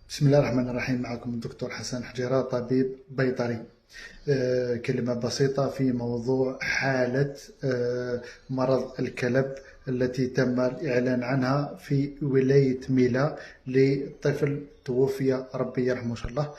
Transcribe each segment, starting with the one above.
بسم الله الرحمن الرحيم. معكم الدكتور حسن حجيرة، طبيب بيطري. كلمة بسيطة في موضوع حالة مرض الكلب التي تم الإعلان عنها في ولاية ميلا لطفل توفي، ربي يرحمه إن شاء الله.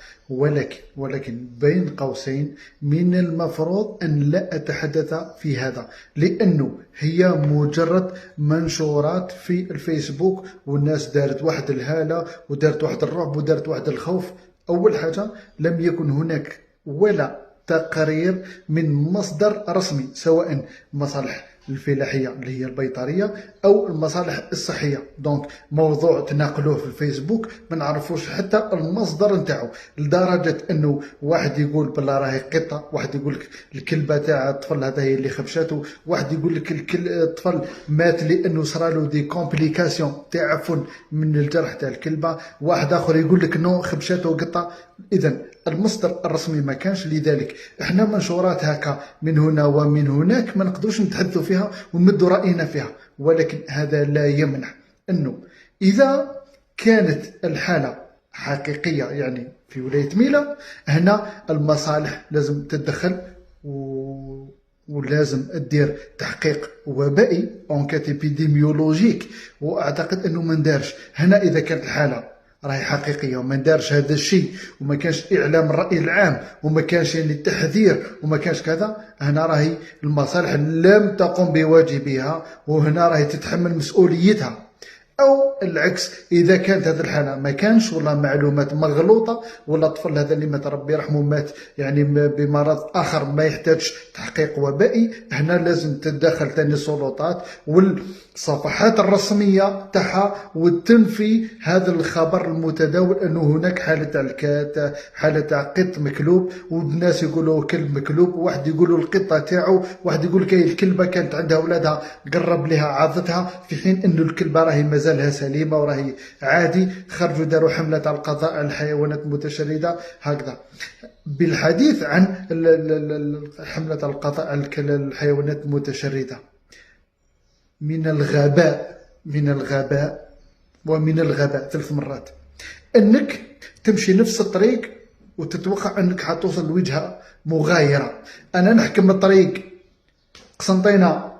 ولكن بين قوسين، من المفروض أن لا أتحدث في هذا، لأنه هي مجرد منشورات في الفيسبوك، والناس دارت واحد الهالة ودارت واحد الرعب ودارت واحد الخوف. أول حاجة، لم يكن هناك ولا تقرير من مصدر رسمي، سواء المصالح الفلاحية اللي هي البيطرية أو المصالح الصحية. دونك موضوع تناقلوه في الفيسبوك ما نعرفوش حتى المصدر نتاعو، لدرجة أنه واحد يقول بالله راهي قطة، واحد يقول لك الكلبة تاع الطفل هذا هي اللي خبشاته، واحد يقول لك الطفل مات لأنه صرالو دي كومبليكاسيون تاع عفن من الجرح تاع الكلبة، واحد آخر يقول لك نو خبشاته قطة. إذن المصدر الرسمي ما كانش، لذلك احنا منشورات هكا من هنا ومن هناك ما نقدروش نتحدثوا فيها ونمدوا رأينا فيها. ولكن هذا لا يمنع أنه إذا كانت الحالة حقيقية، يعني في ولاية ميلا، هنا المصالح لازم تتدخل ولازم تدير تحقيق وبائي، انكات ابيديميولوجيك، واعتقد انه ما ندارش هنا. اذا كانت الحاله راهي حقيقيه وما دارش هذا الشيء، وما كانش اعلام الراي العام، وما كانش يعني التحذير، وما كانش كذا، هنا راهي المصالح لم تقم بواجبها، وهنا راهي تتحمل مسؤوليتها. او العكس، اذا كانت هذه الحاله ما كانش ولا معلومات مغلوطه، ولا الطفل هذا اللي مات ربي يرحمه مات يعني بمرض اخر ما يحتاجش تحقيق وبائي، هنا لازم تتدخل ثاني السلطات والصفحات الرسميه تاعها وتنفي هذا الخبر المتداول انه هناك حاله تاع قط مكلوب، والناس يقولوا كلب مكلوب، وواحد يقولوا القطه تاعو، واحد يقول لك الكلبه كانت عندها اولادها قرب لها عضتها، في حين انه الكلبه راهي مازالها سليمه وراهي عادي. خرجوا داروا حمله على القضاء على الحيوانات المتشرده هكذا. بالحديث عن حمله القضاء على الحيوانات المتشرده، من الغباء ومن الغباء 3 مرات انك تمشي نفس الطريق وتتوقع انك حتوصل لوجهه مغايره. انا نحكم الطريق قسنطينه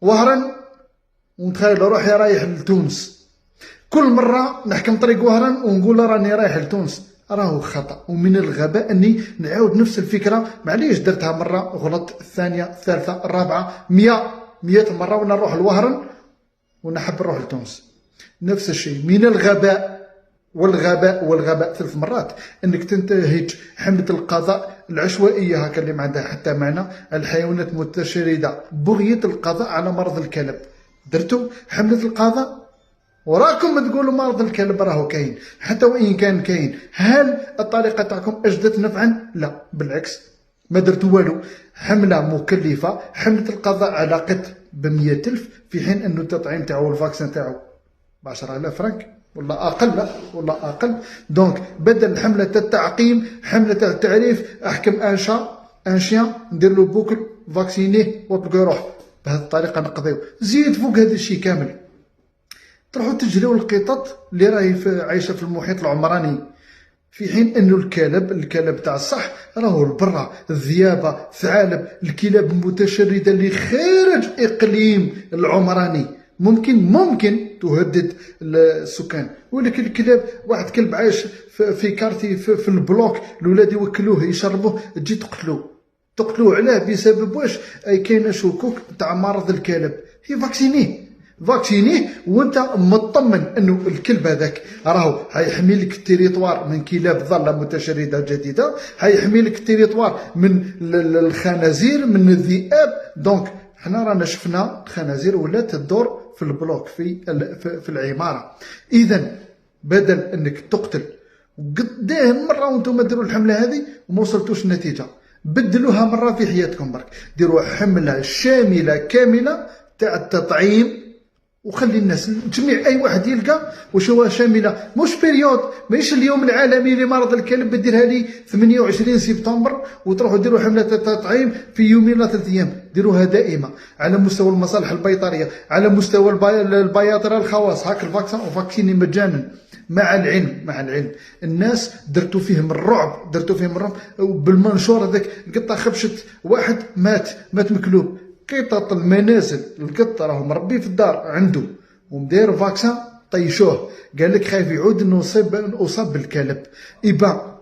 وهران ونتخيل روحي رايح لتونس، كل مره نحكم طريق وهران ونقول راني رايح لتونس، راهو خطا. ومن الغباء اني نعاود نفس الفكره. معليش درتها مره غلط، الثانيه الثالثه الرابعه 100 مره وانا نروح لوهران ونحب نروح لتونس. نفس الشيء، من الغباء والغباء 3 مرات انك تنتهج حمله القضاء العشوائيه هكا اللي ما عندها حتى معنى، الحيوانات المتشرده، بغيه القضاء على مرض الكلب. درتوا حمله القضاء وراكم تقولوا مرض الكلب راهو كاين، حتى وان كان كاين، هل الطريقه تاعكم اجدت نفعا؟ لا، بالعكس، ما درتوا والو. حمله مكلفه، حمله القضاء على قط ب100,000، في حين انه التطعيم تاعو والفاكسين تاعو ب10,000 فرنك ولا اقل. دونك بدل حمله التعقيم، حمله التعريف، احكم ان شيان ندير له بوكل فاكسينيه وتلقى يروح. بهذه الطريقه نقضيو. زيد فوق هذا الشيء كامل تروحوا تجريو القطط اللي راهي عايشه في المحيط العمراني، في حين انه الكلب تاع الصح راهو البرة، الذيابه، الثعالب، الكلاب المتشرده اللي خارج اقليم العمراني ممكن تهدد السكان. ولكن الكلاب، واحد كلب عايش في كارتي في البلوك، الاولاد يوكلوه يشربوه، تجي تقتلوه علاه؟ بسبب واش؟ كاين شكوك تاع مرض الكلب. هي فاكسينيه وانت مطمن انه الكلب هذاك راهو حيحمي لك التيريطوار من كلاب ضاله متشرده جديده، حيحمي لك التيريطوار من الخنازير، من الذئاب. دونك حنا رانا شفنا الخنازير ولات تدور في البلوك في العماره. اذا بدل انك تقتل قدام مره وانتم ديروا الحمله هذه وما وصلتوش النتيجه، بدلوها مره في حياتكم برك، ديروا حمله شامله كامله تاع التطعيم، وخلي الناس جميع اي واحد يلقى واش هو شامله، مش بيريود، ماهيش اليوم العالمي لمرض الكلب ديرها لي 28 سبتمبر وتروحوا ديروا حمله التطعيم في يومين ولا 3 ايام. ديروها دائمه على مستوى المصالح البيطريه، على مستوى البياطره الخواص، هاك الفاكسين وفاكسيني مجانا. مع العلم الناس درتو فيهم الرعب، بالمنشور هذاك القطه خبشت واحد مات مكلوب. قطط المنازل القط راه مربي في الدار عنده ومداير فاكسان طيشوه، قال لك خايف يعود انه اصاب بالكلب. يبقى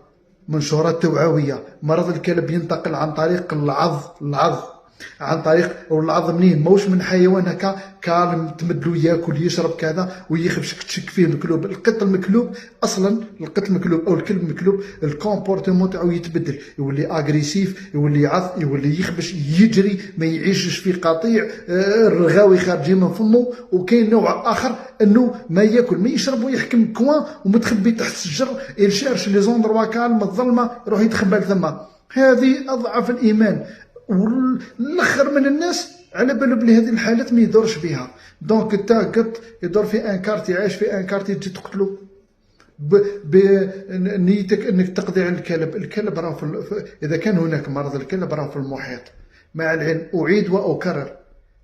منشورات توعويه، مرض الكلب ينتقل عن طريق العض عن طريق العض منين موش من حيوان هكا كالم تمدلو ياكل يشرب كذا ويخبشك تشك فيه المكلوب. القط المكلوب اصلا القط المكلوب او الكلب المكلوب الكومبورتمون تاعو يتبدل، يولي اغريسيف، يولي يعض، يولي يخبش، يجري، ما يعيشش في قطيع، الرغاوي خارجين من فمه. وكاين نوع اخر انه ما ياكل ما يشرب ويحكم كوان ومتخبي تحت الشجر، يشارش لي زوندروا كالم الظلمه يروح يتخبى ثم. هذه اضعف الايمان. والاخر من الناس على بالو بلي هذه الحالات ما يدورش بها. دونك انت قط يدور في ان كارتي، عايش في ان كارتي، تجي تقتلو بنيتك انك تقضي على الكلب. الكلب راه اذا كان هناك مرض الكلب راه في المحيط. مع العلم اعيد واكرر،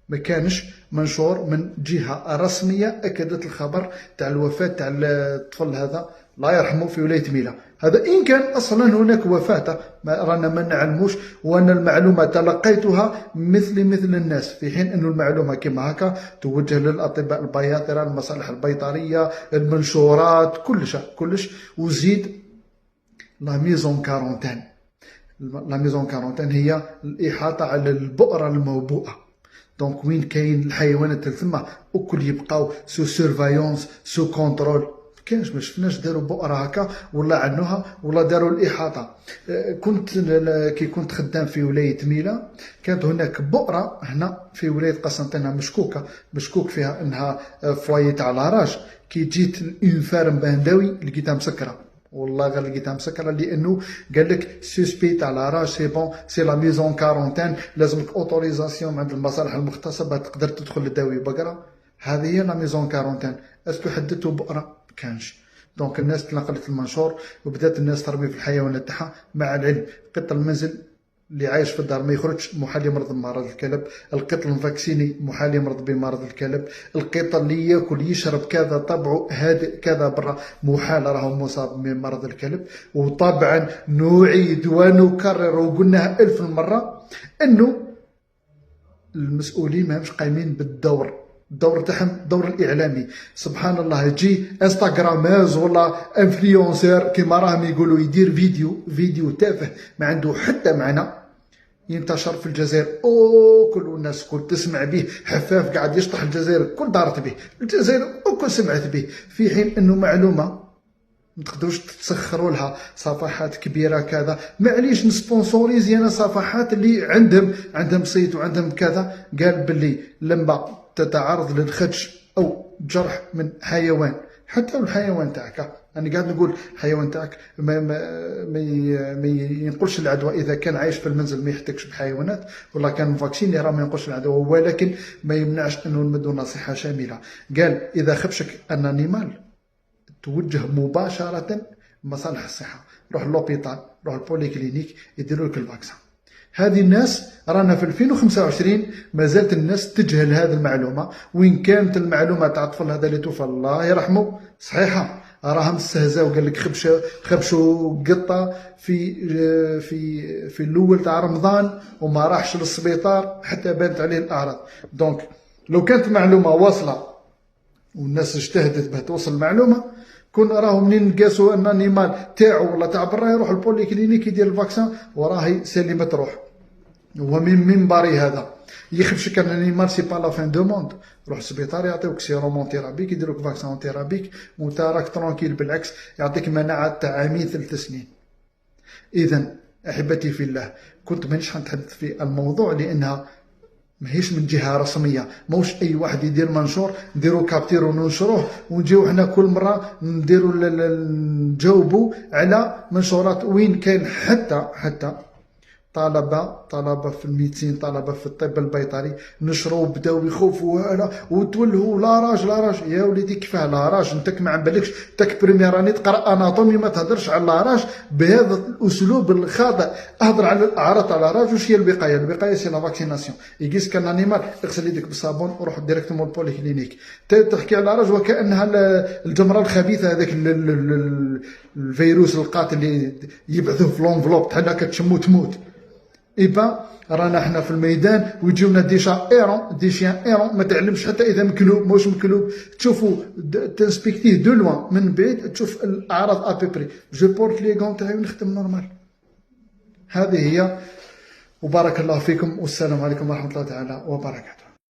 ما كانش منشور من جهه رسميه اكدت الخبر تاع الوفاه تاع الطفل هذا الله يرحمه في ولايه ميلا. هذا إن كان أصلا هناك وفاة رانا ما نعلموش، وأن المعلومة تلقيتها مثل الناس، في حين أن المعلومة كما هكا توجه للأطباء البياطرة، المصالح البيطرية، المنشورات، كلش. وزيد لا ميزون كارونتين. لا ميزون كارونتين هي الإحاطة على البؤرة الموبوءة. دونك وين كاين الحيوانات تما وكل يبقاو سو سيرفايونس سو كونترول. كاينش ما شفناش داروا بؤره هكا ولا عنوها ولا داروا الاحاطه. كي كنت خدام في ولايه ميلا كانت هناك بؤره هنا في ولايه قسنطينه مشكوك فيها انها فوايي تاع لاراج. كي جيت اون فارم بهنداوي لقيتها مسكره، والله غير لقيتها مسكره، لانه قال لك سوسبي تاع لاراج سي بون سي لا ميزون كارونتين، لازمك اوتوريزاسيون عند المصالح المختصه باش تقدر تدخل لداوي بقره. هذه هي لا ميزون كارونتين. اسكو حددتوا بؤره؟ كانش. دونك الناس تنقلت المنشور وبدات الناس تربي في الحيوانات تاعها. مع العلم قط المنزل اللي عايش في الدار ما يخرجش محال يمرض بمرض الكلب، القط المفاكسيني محال يمرض بمرض الكلب، القط اللي ياكل يشرب كذا طبعه هادئ كذا برا محال راهو مصاب بمرض الكلب. وطبعا نعيد ونكرر وقلناها 1000 مرة انه المسؤولين ماهمش قايمين بالدور تاعهم، الدور الاعلامي. سبحان الله يجي انستغراماز ولا انفلونسور كيما راهم يقولوا يدير فيديو تافه ما عنده حتى معنى، ينتشر في الجزائر كل الناس كل تسمع به، حفاف قاعد يشطح الجزائر كل دارت به، الجزائر كل سمعت به، في حين انه معلومه ما تقدروش تسخروا لها صفحات كبيره كذا. معليش نسبونسوريزي انا صفحات اللي عندهم صيت وعندهم كذا. قال باللي لما تتعرض للخدش او جرح من حيوان، حتى الحيوان تاعك، انا قاعد نقول حيوان تاعك ما ينقلش العدوى اذا كان عايش في المنزل ما يحتكش بحيوانات، ولا كان فاكسين راه ما ينقلش العدوى، ولكن ما يمنعش انه نمدوا نصيحه شامله. قال اذا خبشك ان انيمال توجه مباشره مصالح الصحه، روح لوبيتال، روح البوليكلينيك يديروا لك الفاكسان. هذه الناس رانا في 2025 مازالت الناس تجهل هذه المعلومه. وين كانت المعلومه تاع الطفل هذا اللي توفى الله يرحمه صحيحه، راهم استهزاو وقال لك خبشوا قطه في الاول تاع رمضان وما راحش للسبيطار حتى بانت عليه الاعراض. دونك لو كانت المعلومه واصله والناس اجتهدت باه توصل المعلومه، كون راهو منين نقاسوا ان انيمال تاعو ولا تاع برا يروح البوليكلينيك يدير الفاكسان وراهي سلمت روح. ومن منبري هذا يخبشك ان انيمال سي با لا فان دو موند، روح السبيطار يعطيوك سيرومون تيرابيك يديروك فاكسان تيرابيك وانت راك ترونكيل، بالعكس يعطيك مناعه تاع عامين 3 سنين. اذا احبتي في الله، كنت مانيش حنتحدث في الموضوع لانها ماهيش من جهه رسميه، موش اي واحد يدير منشور نديرو كابتير وننشروه ونجيو حنا كل مره نديرو نجاوبوا على منشورات وين كاين حتى طلبه في الميدسين، طلبه في الطب البيطري نشروا بداو يخوفوا وتولهوا لا راج يا وليدي كفاه لا راج. انت ما عبالكش تاك بريمير راني تقرا اناتومي ما تهضرش على لا راج بهذا الاسلوب الخاطئ. اهضر على الاعراض تاع لا راج. واش هي الوقايه؟ الوقايه سي لا فاكسيناسيون. يقيس كان انيمال اغسل يديك بالصابون وروح ديريكتومون للبولي كلينيك. تحكي على لا راج وكانها الجمره الخبيثه، هذاك الفيروس القاتل اللي يبعثوه في لونفلوب تحل كتشمو تموت. إيبا رانا حنا في الميدان ويجيونا دي شيان ايرون ما تعلمش حتى اذا مكلوب موش مكلوب. تشوفوا تنسبيكتيه دو لوان من بعيد تشوف الاعراض ابيبري. جو بورت لي غون تاعي ونخدم نورمال. هذه هي. وبارك الله فيكم والسلام عليكم ورحمه الله تعالى وبركاته.